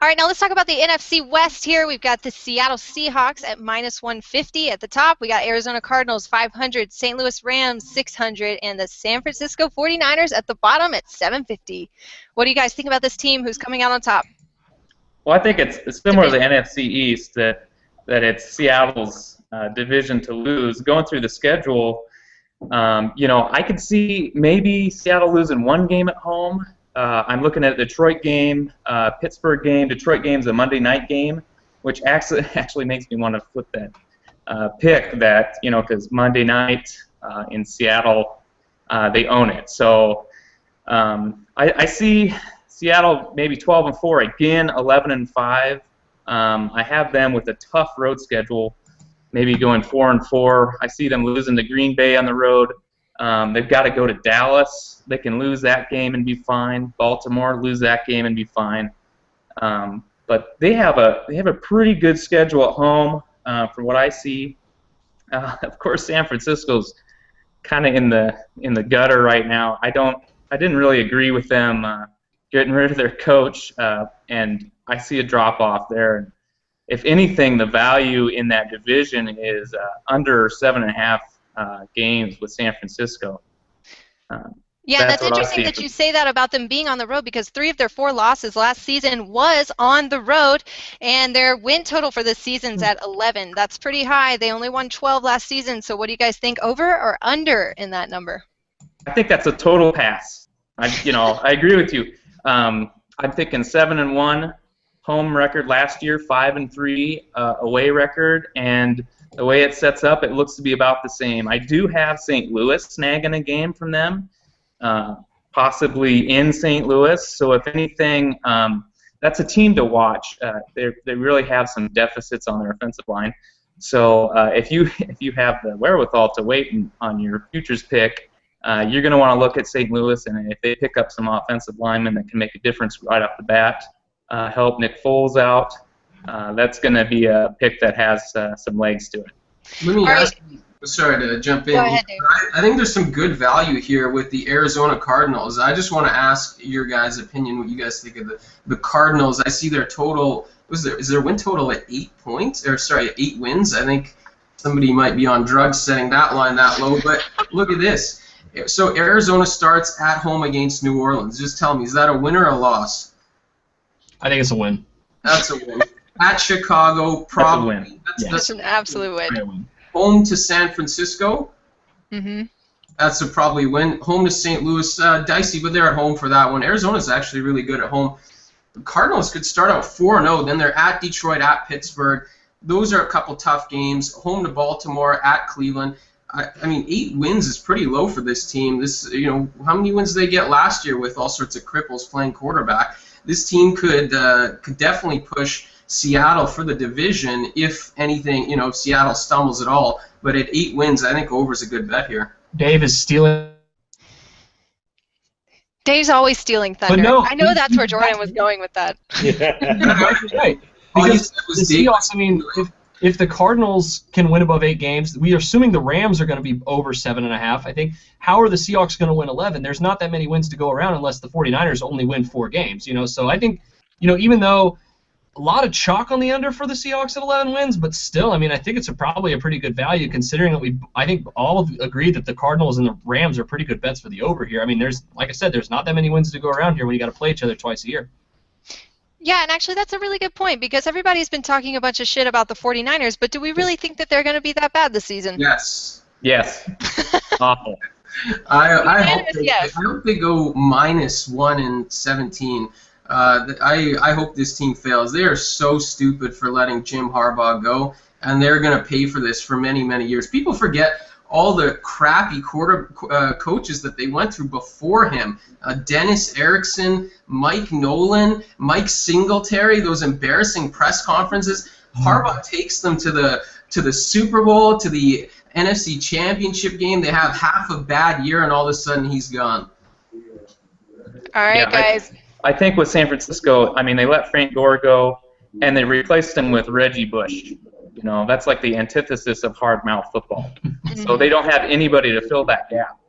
All right, now let's talk about the NFC West here. We've got the Seattle Seahawks at -150 at the top. We got Arizona Cardinals 500, St. Louis Rams 600, and the San Francisco 49ers at the bottom at 750. What do you guys think about this team? Who's coming out on top? Well, I think it's similar to the NFC East, that it's Seattle's division to lose. Going through the schedule, I could see maybe Seattle losing one game at home. I'm looking at the Detroit game, Pittsburgh game. Detroit game's a Monday night game, which actually makes me want to flip that pick that, because Monday night in Seattle, they own it. So I see Seattle maybe 12-4, again 11-5. I have them with a tough road schedule, maybe going 4-4. I see them losing to Green Bay on the road. They've got to go to Dallas. They can lose that game and be fine. Baltimore, lose that game and be fine. But they have a pretty good schedule at home, from what I see. Of course, San Francisco's kind of in the gutter right now. I didn't really agree with them getting rid of their coach, and I see a drop off there. If anything, the value in that division is under 7.5 games with San Francisco. Yeah, that's interesting that you say that about them being on the road, because 3 of their 4 losses last season was on the road, and their win total for this season's at 11. That's pretty high. They only won 12 last season, so what do you guys think, over or under in that number? I think that's a total pass. I agree with you. I'm thinking 7-1 home record last year, 5-3 away record, and the way it sets up, it looks to be about the same. I do have St. Louis snagging a game from them, possibly in St. Louis. So if anything, that's a team to watch. They really have some deficits on their offensive line. So if you have the wherewithal to wait on your futures pick, you're going to want to look at St. Louis, and if they pick up some offensive linemen that can make a difference right off the bat, help Nick Foles out, that's going to be a pick that has some legs to it. Let me ask you, sorry to jump in. Go ahead, Dave. I think there's some good value here with the Arizona Cardinals. I just want to ask your guys' opinion, what you guys think of the Cardinals. I see their total, is their win total at 8 points? Or sorry, 8 wins? I think somebody might be on drugs setting that line that low, but look at this. So Arizona starts at home against New Orleans. Just tell me, is that a win or a loss? I think it's a win. That's a win. At Chicago, probably. That's a win. That's an absolute win. Home to San Francisco. Mm-hmm. That's a probably win. Home to St. Louis, dicey, but they're at home for that one. Arizona's actually really good at home. The Cardinals could start out 4-0, then they're at Detroit, at Pittsburgh. Those are a couple tough games. Home to Baltimore, at Cleveland. I mean, 8 wins is pretty low for this team. How many wins did they get last year with all sorts of cripples playing quarterback? This team could definitely push Seattle for the division, if anything, if Seattle stumbles at all. But at 8 wins, I think over's a good bet here. Dave is stealing. Dave's always stealing thunder. No, I know that's where Jordan was going with that. Right. Because the Seahawks, I mean, if the Cardinals can win above 8 games, we are assuming the Rams are going to be over 7.5. I think, how are the Seahawks going to win 11? There's not that many wins to go around unless the 49ers only win 4 games. So I think, even though a lot of chalk on the under for the Seahawks at 11 wins, but still, I mean, I think it's probably a pretty good value considering that I think all agree that the Cardinals and the Rams are pretty good bets for the over here. I mean, like I said, there's not that many wins to go around here when you got to play each other twice a year. Yeah, and actually that's a really good point, because everybody's been talking a bunch of shit about the 49ers, but do we really think that they're going to be that bad this season? Yes. Yes. Awful. I hope they go -1 in 17. I hope this team fails. They are so stupid for letting Jim Harbaugh go, and they're going to pay for this for many, many years. People forget all the crappy coaches that they went through before him. Dennis Erickson, Mike Nolan, Mike Singletary, those embarrassing press conferences. Harbaugh takes them to the Super Bowl, to the NFC Championship game. They have half a bad year, and all of a sudden he's gone. All right, guys. I think with San Francisco, I mean, they let Frank Gore go, and they replaced him with Reggie Bush. That's like the antithesis of hard-mouth football. So they don't have anybody to fill that gap.